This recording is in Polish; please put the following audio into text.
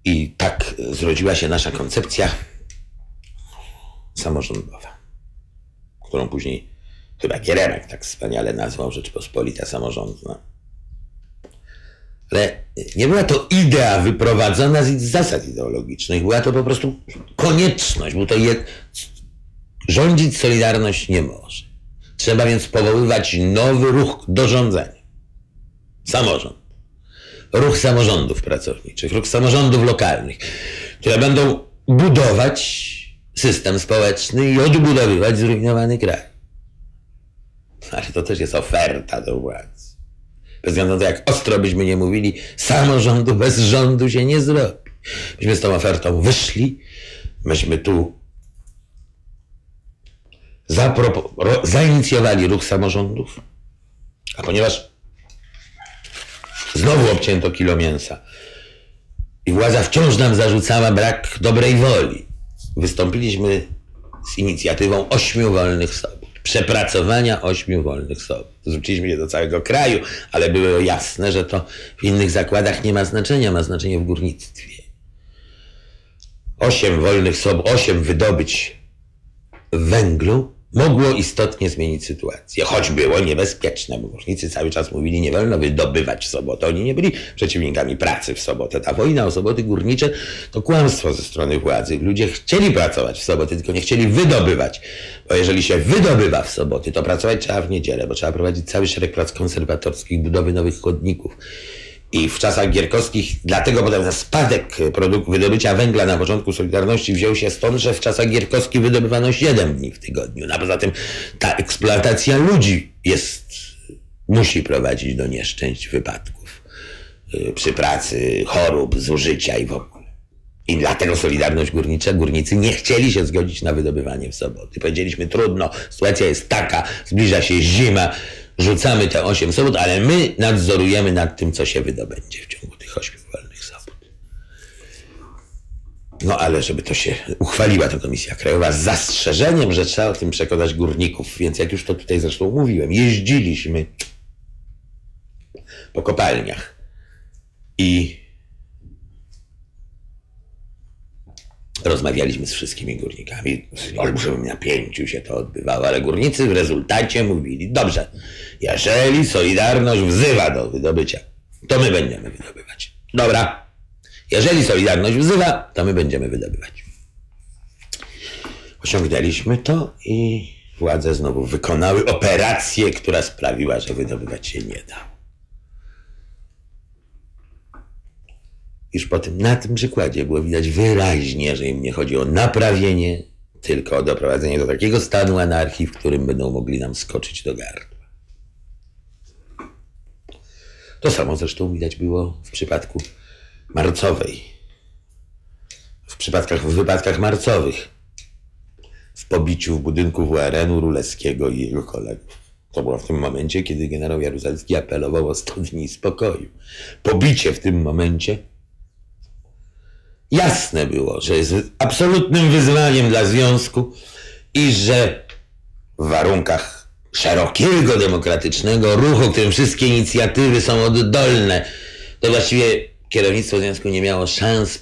I tak zrodziła się nasza koncepcja samorządowa, którą później chyba Gieremek tak wspaniale nazwał Rzeczpospolita samorządna. Ale nie była to idea wyprowadzona z zasad ideologicznych, była to po prostu konieczność, był to rządzić Solidarność nie może. Trzeba więc powoływać nowy ruch do rządzenia. Samorząd. Ruch samorządów pracowniczych, ruch samorządów lokalnych, które będą budować system społeczny i odbudowywać zrujnowany kraj. Ale to też jest oferta do władzy. Bez względu na to, jak ostro byśmy nie mówili, samorządu bez rządu się nie zrobi. Myśmy z tą ofertą wyszli, myśmy tu zainicjowali ruch samorządów, a ponieważ znowu obcięto kilo mięsa i władza wciąż nam zarzucała brak dobrej woli, wystąpiliśmy z inicjatywą 8 wolnych sobot. Przepracowania 8 wolnych sobot. Zwróciliśmy się do całego kraju, ale było jasne, że to w innych zakładach nie ma znaczenia, ma znaczenie w górnictwie. 8 wolnych sobot, 8 wydobyć węglu mogło istotnie zmienić sytuację, choć było niebezpieczne, bo górnicy cały czas mówili, nie wolno wydobywać w sobotę. Oni nie byli przeciwnikami pracy w sobotę. Ta wojna o soboty górnicze to kłamstwo ze strony władzy. Ludzie chcieli pracować w soboty, tylko nie chcieli wydobywać. Bo jeżeli się wydobywa w soboty, to pracować trzeba w niedzielę, bo trzeba prowadzić cały szereg prac konserwatorskich, budowy nowych chodników. I w czasach gierkowskich, dlatego potem ten spadek wydobycia węgla na początku Solidarności wziął się stąd, że w czasach gierkowskich wydobywano 7 dni w tygodniu. A poza tym ta eksploatacja ludzi musi prowadzić do nieszczęść, wypadków przy pracy, chorób, zużycia i w ogóle. I dlatego Solidarność Górnicza, górnicy nie chcieli się zgodzić na wydobywanie w soboty. Powiedzieliśmy, trudno, sytuacja jest taka, zbliża się zima, rzucamy te 8 sobot, ale my nadzorujemy nad tym, co się wydobędzie w ciągu tych 8 wolnych sobot. No ale żeby to się uchwaliła ta Komisja Krajowa z zastrzeżeniem, że trzeba o tym przekonać górników, więc jak już to tutaj zresztą mówiłem, jeździliśmy po kopalniach i rozmawialiśmy z wszystkimi górnikami, w olbrzymim napięciu się to odbywało, ale górnicy w rezultacie mówili, dobrze, jeżeli Solidarność wzywa do wydobycia, to my będziemy wydobywać. Dobra, jeżeli Solidarność wzywa, to my będziemy wydobywać. Osiągnęliśmy to i władze znowu wykonały operację, która sprawiła, że wydobywać się nie dało. Już na tym przykładzie było widać wyraźnie, że im nie chodzi o naprawienie, tylko o doprowadzenie do takiego stanu anarchii, w którym będą mogli nam skoczyć do gardła. To samo zresztą widać było w przypadku marcowej. W wypadkach marcowych. W pobiciu w budynku WRN-u Ruleskiego i jego kolegów. To było w tym momencie, kiedy generał Jaruzelski apelował o 100 dni spokoju. Pobicie w tym momencie jasne było, że jest absolutnym wyzwaniem dla Związku i że w warunkach szerokiego, demokratycznego ruchu, w którym wszystkie inicjatywy są oddolne, to właściwie kierownictwo Związku nie miało szans